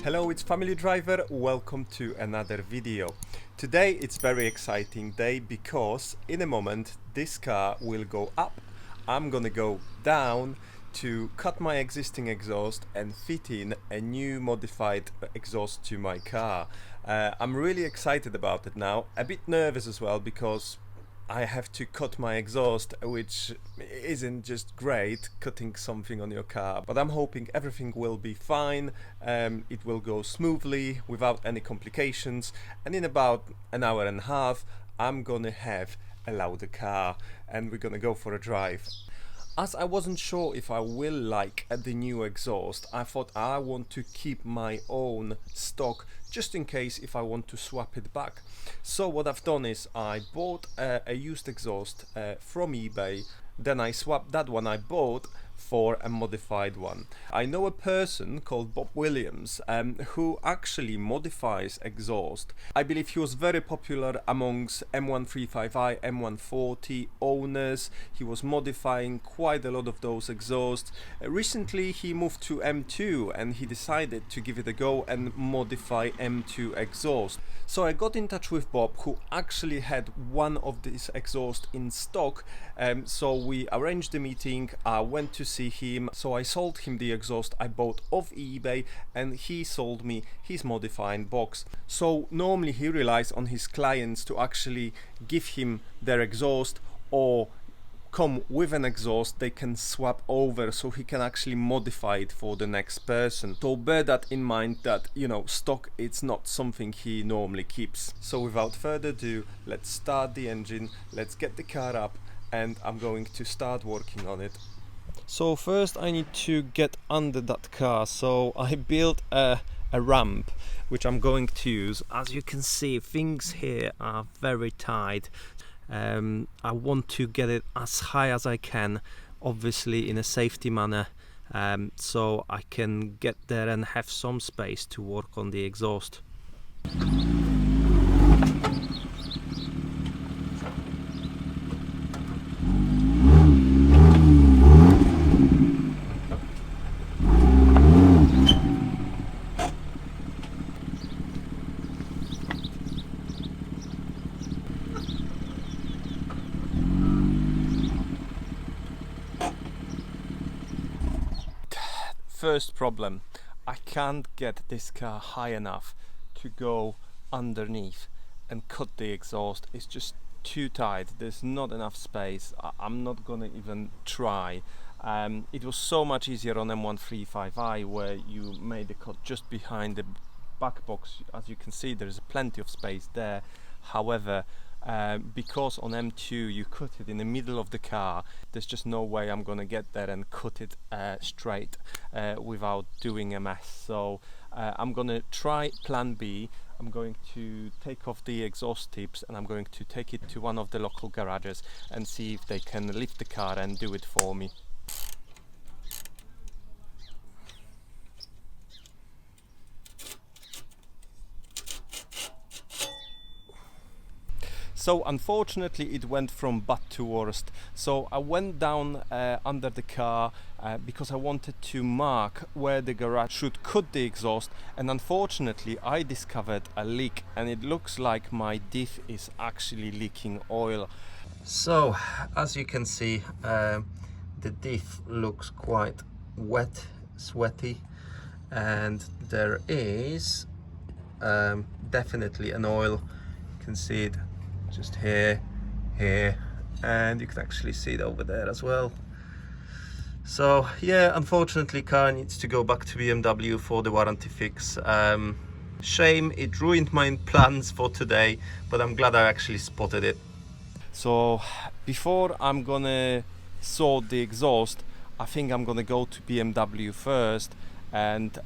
Hello, it's Family Driver. Welcome to another video. Today it's very exciting day because in a moment this car will go up. I'm gonna go down to cut my existing exhaust and fit in a new modified exhaust to my car. I'm really excited about it now, a bit nervous as well because I have to cut my exhaust, which isn't just great cutting something on your car, but I'm hoping everything will be fine. It will go smoothly without any complications, and in about an hour and a half I'm gonna have a louder car and we're gonna go for a drive. As I wasn't sure if I will like the new exhaust, I thought I want to keep my own stock just in case if I want to swap it back. So what I've done is I bought a used exhaust from eBay, then I swapped that one I bought for a modified one. I know a person called Bob Williams who actually modifies exhaust. I believe he was very popular amongst M135i, M140 owners. He was modifying quite a lot of those exhausts. Recently he moved to M2 and he decided to give it a go and modify M2 exhaust. So I got in touch with Bob, who actually had one of these exhausts in stock. So we arranged a meeting. I went to see him, so I sold him the exhaust I bought off eBay and he sold me his modifying box. So normally he relies on his clients to actually give him their exhaust or come with an exhaust they can swap over so he can actually modify it for the next person. So bear that in mind that, you know, stock it's not something he normally keeps. So without further ado, let's start the engine, let's get the car up and I'm going to start working on it. So first I need to get under that car, so I built a ramp which I'm going to use. As you can see, things here are very tight. I want to get it as high as I can, obviously in a safety manner, so I can get there and have some space to work on the exhaust. First problem, I can't get this car high enough to go underneath and cut the exhaust. It's just too tight, there's not enough space. I'm not gonna even try. It was so much easier on M135i where you made the cut just behind the back box. As you can see, there's plenty of space there. However, because on M2 you cut it in the middle of the car, there's just no way I'm gonna get there and cut it straight without doing a mess. So I'm gonna try plan B. I'm going to take off the exhaust tips and I'm going to take it to one of the local garages and see if they can lift the car and do it for me. So unfortunately it went from bad to worst. So I went down under the car because I wanted to mark where the garage should cut the exhaust, and unfortunately I discovered a leak and it looks like my diff is actually leaking oil. So as you can see, the diff looks quite wet, sweaty, and there is definitely an oil. You can see it just here, and you can actually see it over there as well. So yeah, unfortunately car needs to go back to BMW for the warranty fix. Shame, it ruined my plans for today, but I'm glad I actually spotted it. So before I'm gonna sort the exhaust, I think I'm gonna go to BMW first and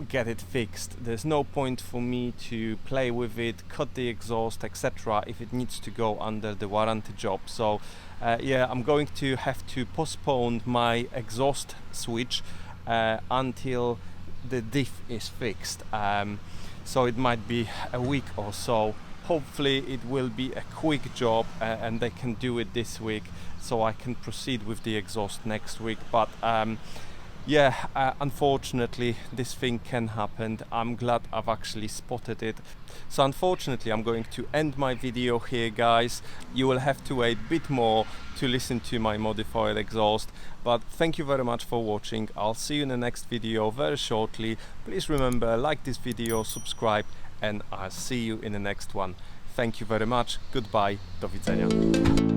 get it fixed. There's no point for me to play with it, cut the exhaust, etc. if it needs to go under the warranty job. So yeah, I'm going to have to postpone my exhaust switch until the diff is fixed. So it might be a week or so. Hopefully it will be a quick job and they can do it this week so I can proceed with the exhaust next week. But Yeah, unfortunately this thing can happen. I'm glad I've actually spotted it. So unfortunately I'm going to end my video here, guys. You will have to wait a bit more to listen to my modified exhaust, but thank you very much for watching. I'll see you in the next video very shortly. Please remember, like this video, subscribe, and I'll see you in the next one. Thank you very much. Goodbye. Do widzenia.